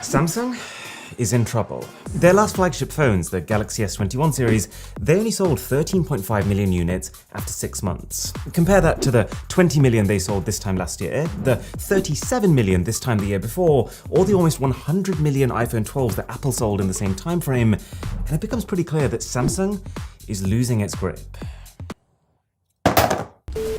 Samsung is in trouble. Their last flagship phones, the Galaxy S21 series, they only sold 13.5 million units after 6 months. Compare that to the 20 million they sold this time last year, the 37 million this time the year before, or the almost 100 million iPhone 12s that Apple sold in the same time frame, and it becomes pretty clear that Samsung is losing its grip.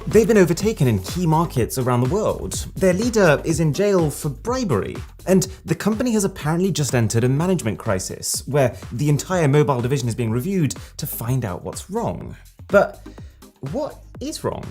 They've been overtaken in key markets around the world. Their leader is in jail for bribery. And the company has apparently just entered a management crisis, where the entire mobile division is being reviewed to find out what's wrong. But what is wrong?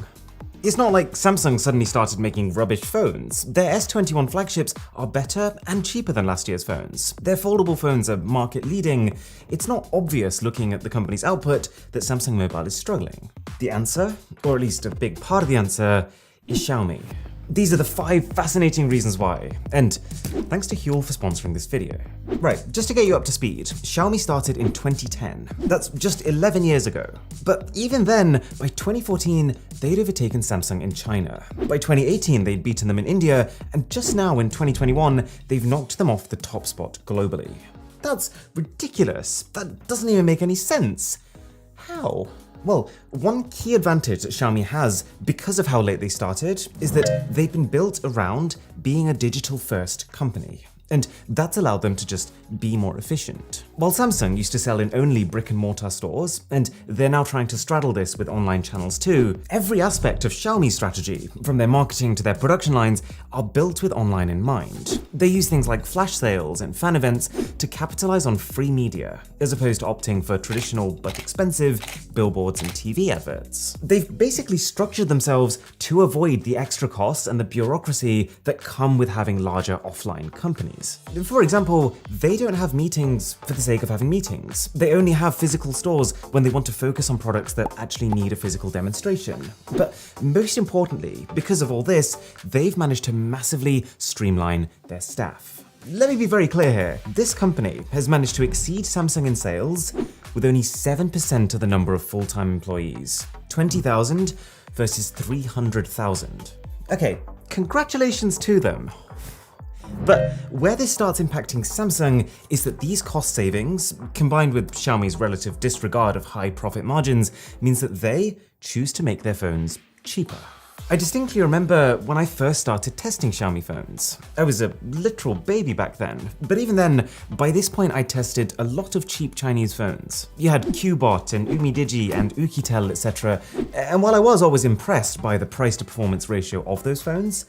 It's not like Samsung suddenly started making rubbish phones. Their S21 flagships are better and cheaper than last year's phones. Their foldable phones are market leading. It's not obvious looking at the company's output that Samsung Mobile is struggling. The answer, or at least a big part of the answer, is Xiaomi. These are the 5 fascinating reasons why, and thanks to Huel for sponsoring this video. Right, just to get you up to speed, Xiaomi started in 2010. That's just 11 years ago. But even then, by 2014, they'd overtaken Samsung in China. By 2018, they'd beaten them in India, and just now in 2021, they've knocked them off the top spot globally. That's ridiculous. That doesn't even make any sense. How? Well, one key advantage that Xiaomi has because of how late they started is that they've been built around being a digital-first company. And that's allowed them to just be more efficient. While Samsung used to sell in only brick-and-mortar stores, and they're now trying to straddle this with online channels too, every aspect of Xiaomi's strategy, from their marketing to their production lines, are built with online in mind. They use things like flash sales and fan events to capitalize on free media, as opposed to opting for traditional but expensive billboards and TV adverts. They've basically structured themselves to avoid the extra costs and the bureaucracy that come with having larger offline companies. For example, they don't have meetings for the sake of having meetings. They only have physical stores when they want to focus on products that actually need a physical demonstration. But most importantly, because of all this, they've managed to massively streamline their staff. Let me be very clear here. This company has managed to exceed Samsung in sales with only 7% of the number of full-time employees. 20,000 versus 300,000. Okay, congratulations to them. But where this starts impacting Samsung is that these cost savings, combined with Xiaomi's relative disregard of high profit margins, means that they choose to make their phones cheaper. I distinctly remember when I first started testing Xiaomi phones. I was a literal baby back then, but even then, by this point I tested a lot of cheap Chinese phones. You had Qbot and UmiDigi and Ukitel, etc. And while I was always impressed by the price to performance ratio of those phones,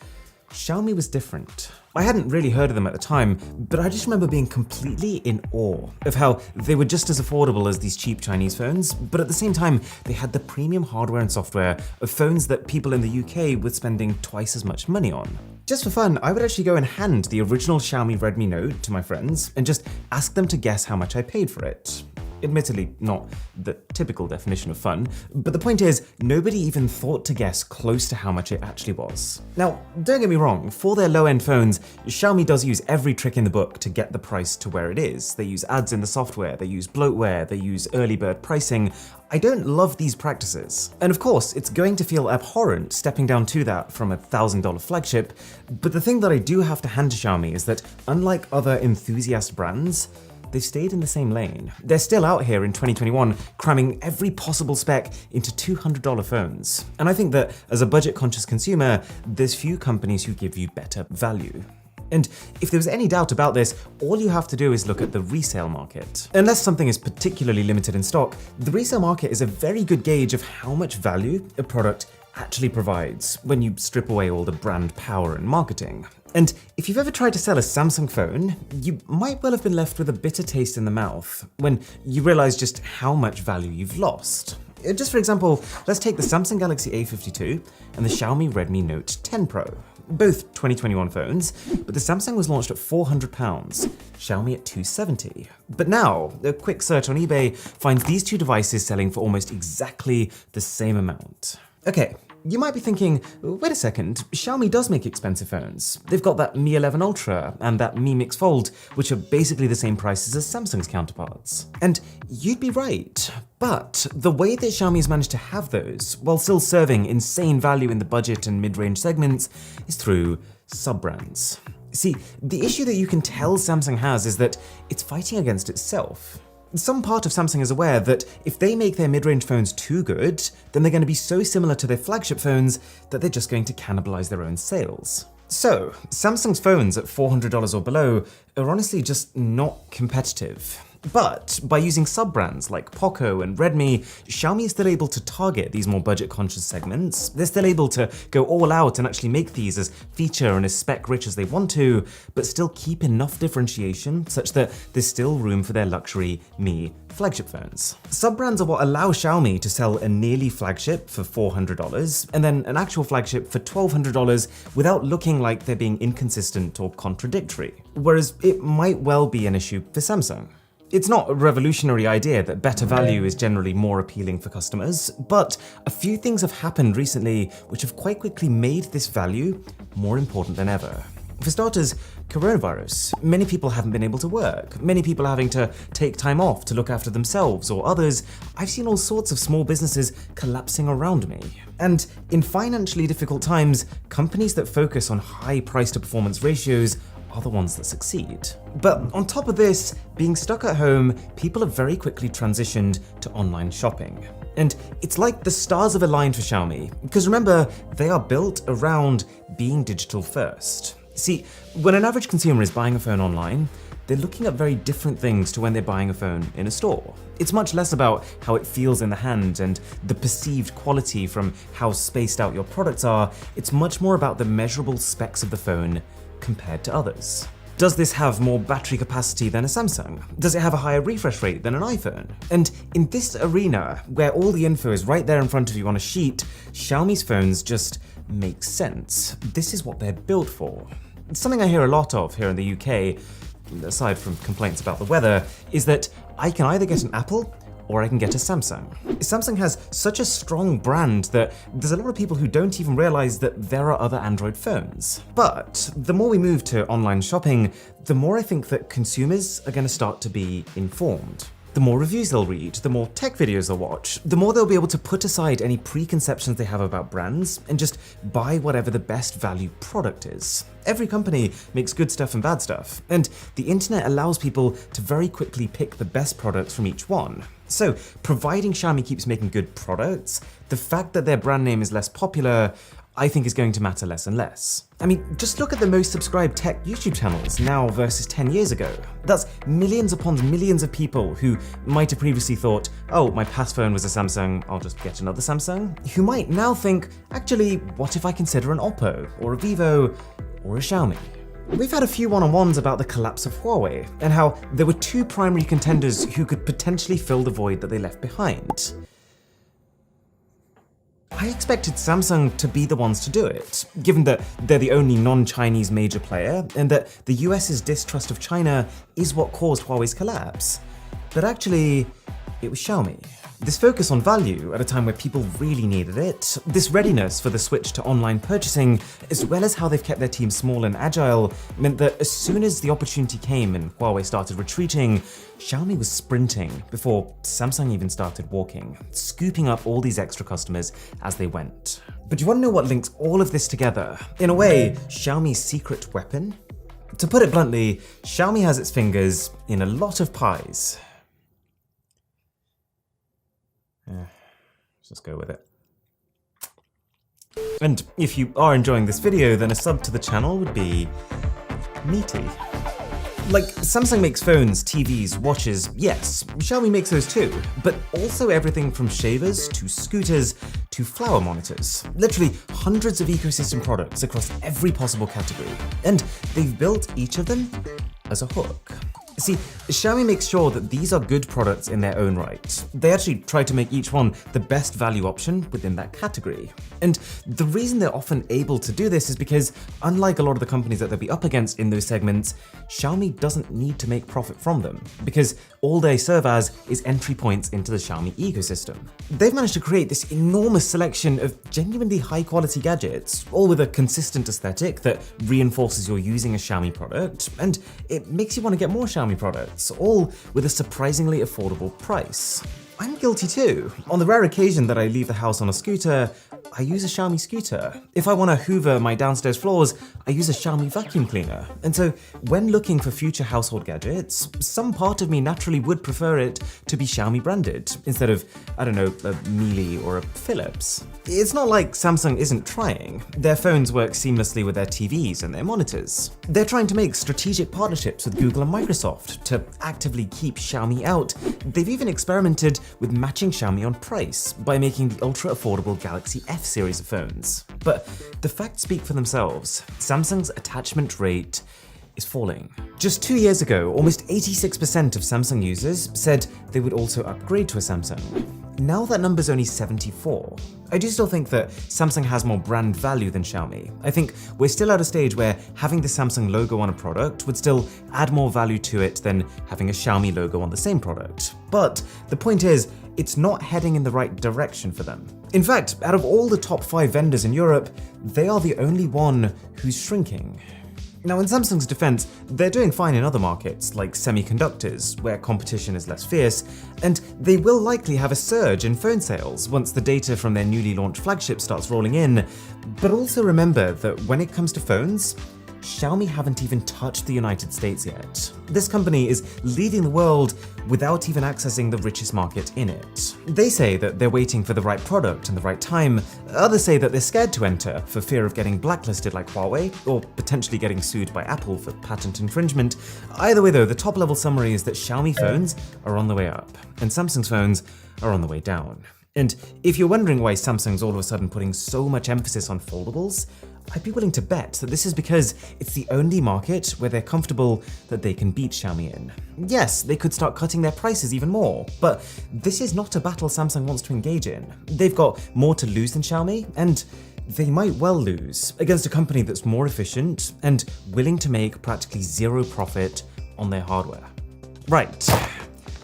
Xiaomi was different. I hadn't really heard of them at the time, but I just remember being completely in awe of how they were just as affordable as these cheap Chinese phones, but at the same time, they had the premium hardware and software of phones that people in the UK were spending twice as much money on. Just for fun, I would actually go and hand the original Xiaomi Redmi Note to my friends and just ask them to guess how much I paid for it. Admittedly, not the typical definition of fun, but the point is, nobody even thought to guess close to how much it actually was. Now, don't get me wrong, for their low-end phones, Xiaomi does use every trick in the book to get the price to where it is. They use ads in the software, they use bloatware, they use early bird pricing. I don't love these practices. And of course, it's going to feel abhorrent stepping down to that from a $1,000 flagship, but the thing that I do have to hand to Xiaomi is that, unlike other enthusiast brands, they've stayed in the same lane. They're still out here in 2021 cramming every possible spec into $200 phones. And I think that as a budget-conscious consumer, there's few companies who give you better value. And if there was any doubt about this, all you have to do is look at the resale market. Unless something is particularly limited in stock, the resale market is a very good gauge of how much value a product actually provides when you strip away all the brand power and marketing. And if you've ever tried to sell a Samsung phone, you might well have been left with a bitter taste in the mouth when you realize just how much value you've lost. Just for example, let's take the Samsung Galaxy A52 and the Xiaomi Redmi Note 10 Pro. Both 2021 phones, but the Samsung was launched at £400, Xiaomi at $270. But now, a quick search on eBay finds these two devices selling for almost exactly the same amount. Okay, you might be thinking, wait a second, Xiaomi does make expensive phones. They've got that Mi 11 Ultra and that Mi Mix Fold, which are basically the same prices as Samsung's counterparts. And you'd be right, but the way that Xiaomi has managed to have those, while still serving insane value in the budget and mid-range segments, is through sub-brands. See, the issue that you can tell Samsung has is that it's fighting against itself. Some part of Samsung is aware that if they make their mid-range phones too good, then they're going to be so similar to their flagship phones that they're just going to cannibalize their own sales. So, Samsung's phones at $400 or below are honestly just not competitive. But by using sub-brands like Poco and Redmi, Xiaomi is still able to target these more budget-conscious segments. They're still able to go all out and actually make these as feature and as spec-rich as they want to, but still keep enough differentiation such that there's still room for their luxury Mi flagship phones. Sub-brands are what allow Xiaomi to sell a nearly flagship for $400 and then an actual flagship for $1,200 without looking like they're being inconsistent or contradictory. Whereas it might well be an issue for Samsung. It's not a revolutionary idea that better value is generally more appealing for customers, but a few things have happened recently which have quite quickly made this value more important than ever. For starters, coronavirus. Many people haven't been able to work. Many people are having to take time off to look after themselves or others. I've seen all sorts of small businesses collapsing around me. And in financially difficult times, companies that focus on high price to performance ratios are the ones that succeed. But on top of this, being stuck at home, people have very quickly transitioned to online shopping. And it's like the stars have aligned for Xiaomi, because remember, they are built around being digital first. See, when an average consumer is buying a phone online, they're looking at very different things to when they're buying a phone in a store. It's much less about how it feels in the hand and the perceived quality from how spaced out your products are. It's much more about the measurable specs of the phone compared to others. Does this have more battery capacity than a Samsung? Does it have a higher refresh rate than an iPhone? And in this arena, where all the info is right there in front of you on a sheet, Xiaomi's phones just make sense. This is what they're built for. Something I hear a lot of here in the UK, aside from complaints about the weather, is that I can either get an Apple or I can get a Samsung. Samsung has such a strong brand that there's a lot of people who don't even realize that there are other Android phones. But the more we move to online shopping, the more I think that consumers are going to start to be informed. The more reviews they'll read, the more tech videos they'll watch, the more they'll be able to put aside any preconceptions they have about brands and just buy whatever the best value product is. Every company makes good stuff and bad stuff, and the internet allows people to very quickly pick the best products from each one. So, providing Xiaomi keeps making good products, the fact that their brand name is less popular, I think is going to matter less and less. I mean, just look at the most subscribed tech YouTube channels now versus 10 years ago. That's millions upon millions of people who might have previously thought, oh, my past phone was a Samsung, I'll just get another Samsung, who might now think, actually, what if I consider an Oppo, or a Vivo, or a Xiaomi? We've had a few one-on-ones about the collapse of Huawei, and how there were two primary contenders who could potentially fill the void that they left behind. I expected Samsung to be the ones to do it, given that they're the only non-Chinese major player, and that the US's distrust of China is what caused Huawei's collapse. But actually, it was Xiaomi. This focus on value at a time where people really needed it, this readiness for the switch to online purchasing, as well as how they've kept their team small and agile, meant that as soon as the opportunity came and Huawei started retreating, Xiaomi was sprinting before Samsung even started walking, scooping up all these extra customers as they went. But you want to know what links all of this together? In a way, Xiaomi's secret weapon? To put it bluntly, Xiaomi has its fingers in a lot of pies. Let's just go with it. And if you are enjoying this video, then a sub to the channel would be meaty. Like, Samsung makes phones, TVs, watches, yes, Xiaomi makes those too, but also everything from shavers to scooters to flower monitors. Literally hundreds of ecosystem products across every possible category, and they've built each of them as a hook. See, Xiaomi makes sure that these are good products in their own right. They actually try to make each one the best value option within that category. And the reason they're often able to do this is because, unlike a lot of the companies that they'll be up against in those segments, Xiaomi doesn't need to make profit from them, because all they serve as is entry points into the Xiaomi ecosystem. They've managed to create this enormous selection of genuinely high quality gadgets, all with a consistent aesthetic that reinforces you're using a Xiaomi product, and it makes you want to get more Xiaomi products, all with a surprisingly affordable price. I'm guilty too. On the rare occasion that I leave the house on a scooter, I use a Xiaomi scooter. If I want to hoover my downstairs floors, I use a Xiaomi vacuum cleaner. And so when looking for future household gadgets, some part of me naturally would prefer it to be Xiaomi branded instead of, I don't know, a Miele or a Philips. It's not like Samsung isn't trying. Their phones work seamlessly with their TVs and their monitors. They're trying to make strategic partnerships with Google and Microsoft to actively keep Xiaomi out. They've even experimented with matching Xiaomi on price by making the ultra-affordable Galaxy F series of phones. But the facts speak for themselves. Samsung's attachment rate is falling. Just 2 years ago, almost 86% of Samsung users said they would also upgrade to a Samsung. Now that number's only 74. I do still think that Samsung has more brand value than Xiaomi. I think we're still at a stage where having the Samsung logo on a product would still add more value to it than having a Xiaomi logo on the same product. But the point is, it's not heading in the right direction for them. In fact, out of all the top 5 vendors in Europe, they are the only one who's shrinking. Now, in Samsung's defense, they're doing fine in other markets, like semiconductors, where competition is less fierce, and they will likely have a surge in phone sales once the data from their newly launched flagship starts rolling in. But also remember that when it comes to phones, Xiaomi haven't even touched the United States yet. This company is leading the world without even accessing the richest market in it. They say that they're waiting for the right product and the right time. Others say that they're scared to enter for fear of getting blacklisted like Huawei, or potentially getting sued by Apple for patent infringement. Either way though, the top level summary is that Xiaomi phones are on the way up, and Samsung's phones are on the way down. And if you're wondering why Samsung's all of a sudden putting so much emphasis on foldables, I'd be willing to bet that this is because it's the only market where they're comfortable that they can beat Xiaomi in. Yes, they could start cutting their prices even more, but this is not a battle Samsung wants to engage in. They've got more to lose than Xiaomi, and they might well lose against a company that's more efficient and willing to make practically zero profit on their hardware. Right.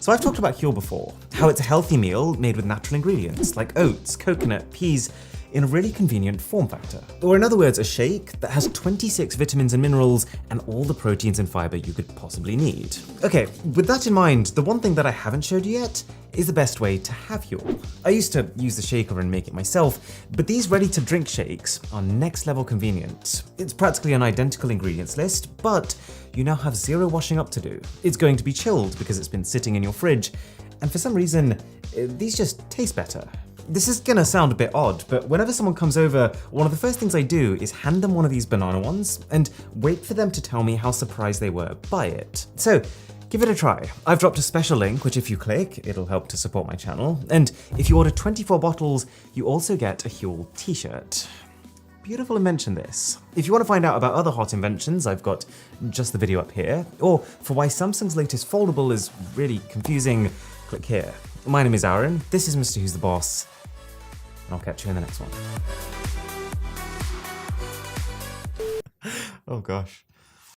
So I've talked about Huel before, how it's a healthy meal made with natural ingredients like oats, coconut, peas, in a really convenient form factor. Or in other words, a shake that has 26 vitamins and minerals and all the proteins and fiber you could possibly need. Okay, with that in mind, the one thing that I haven't showed you yet is the best way to have Huel. I used to use the shaker and make it myself, but these ready-to-drink shakes are next level convenient. It's practically an identical ingredients list, but you now have zero washing up to do. It's going to be chilled because it's been sitting in your fridge, and for some reason, these just taste better. This is gonna sound a bit odd, but whenever someone comes over, one of the first things I do is hand them one of these banana ones and wait for them to tell me how surprised they were by it. So, give it a try. I've dropped a special link, which if you click, it'll help to support my channel. And if you order 24 bottles, you also get a Huel t-shirt. Beautiful invention this. If you want to find out about other hot inventions, I've got just the video up here. Or for why Samsung's latest foldable is really confusing, click here. My name is Aaron, this is Mr. Who's the Boss, and I'll catch you in the next one. Oh gosh.